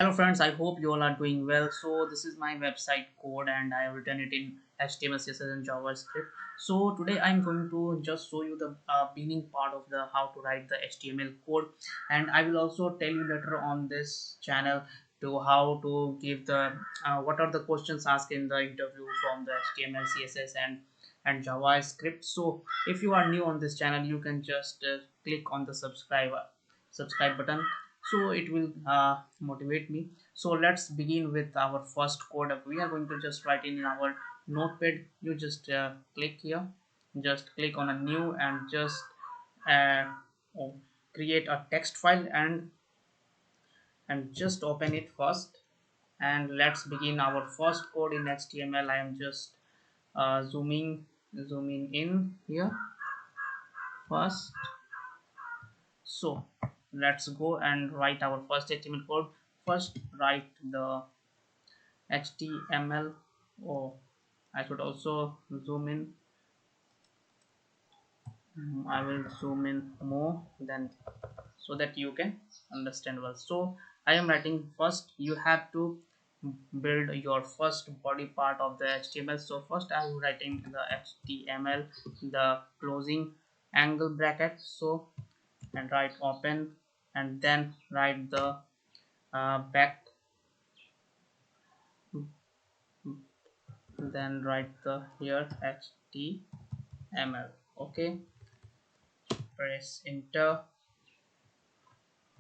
Hello friends, I hope you all are doing well. So this is my website code and I have written it in HTML, CSS and JavaScript. So today I'm going to just show you the beginning part of the how to write the HTML code, and I will also tell you later on this channel to how to give the what are the questions asked in the interview from the HTML, CSS and JavaScript. So if you are new on this channel, you can just click on the subscribe button, so it will motivate me. So let's begin with our first code. We are going to just write in our notepad. You just click here, just click on a new and just uh, oh, create a text file and just open it first, and let's begin our first code in HTML. I am just zooming in here first. So let's go and write our first HTML code. First write the HTML. Oh, I should also zoom in. I will zoom in more then so that you can understand well. So I am writing first. You have to build your first body part of the HTML. So first I am writing the HTML, the closing angle bracket. So and write open, and then write the back, then write the here HTML. Okay, press enter,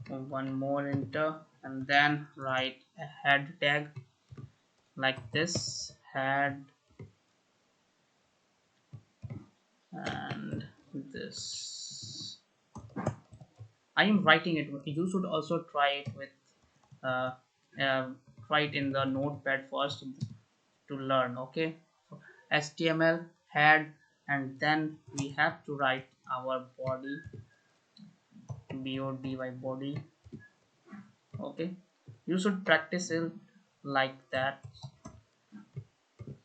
one more enter, and then write a head tag like this, head, and this. I am writing it. You should also try it with uh, uh, try it in the notepad first to learn. Okay, HTML head, and then we have to write our body, body. Okay, you should practice it like that,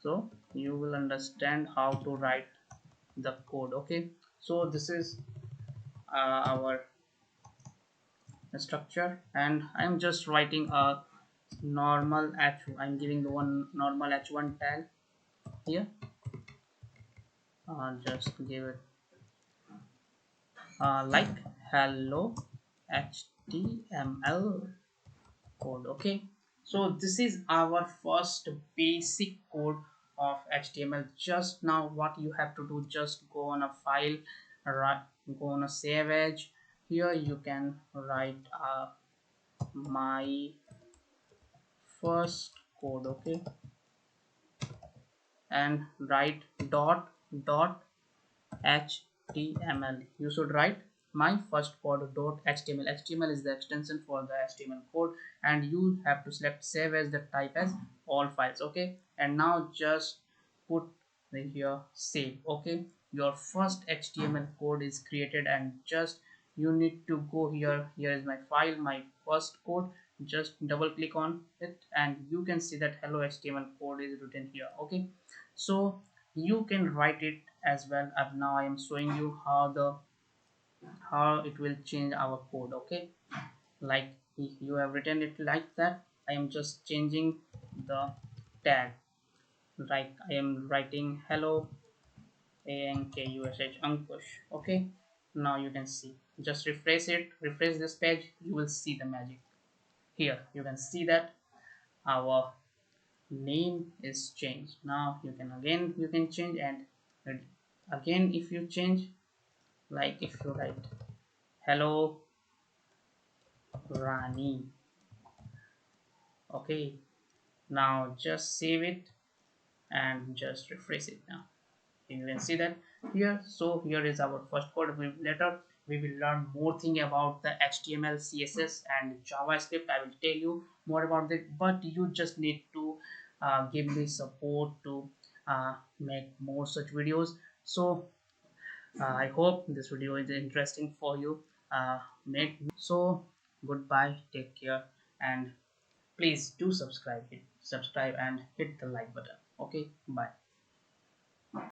so you will understand how to write the code. Okay, so this is our structure, and I'm just writing a normal h1. I'm giving the one normal h1 tag here. Just give it like hello HTML code. Okay, so this is our first basic code of HTML. Just now what you have to do, just go on a file, right, go on a save as. Here you can write my first code. Okay, and write dot HTML. You should write my first code dot HTML. HTML is the extension for the HTML code, and you have to select save as the type as all files. Okay, and now just put here save. Okay, your first HTML code is created, and just you need to go here. Here is my file, my first code. Just double click on it, and you can see that hello HTML code is written here. Okay, so you can write it as well. Now I am showing you how it will change our code. Okay, like if you have written it like that, I am just changing the tag. Like I am writing hello ankush Ankush. Okay, now you can see, just refresh this page, you will see the magic. Here you can see that our name is changed. Now you can change, and again if you change, like if you write hello Rani. Okay, now just save it and just refresh it. Now you can see that here. So here is our first code. Later we will learn more thing about the HTML, CSS and JavaScript. I will tell you more about that, but you just need to give me support to make more such videos. So I hope this video is interesting for you. Make so goodbye, take care, and please do subscribe and hit the like button. Okay, bye.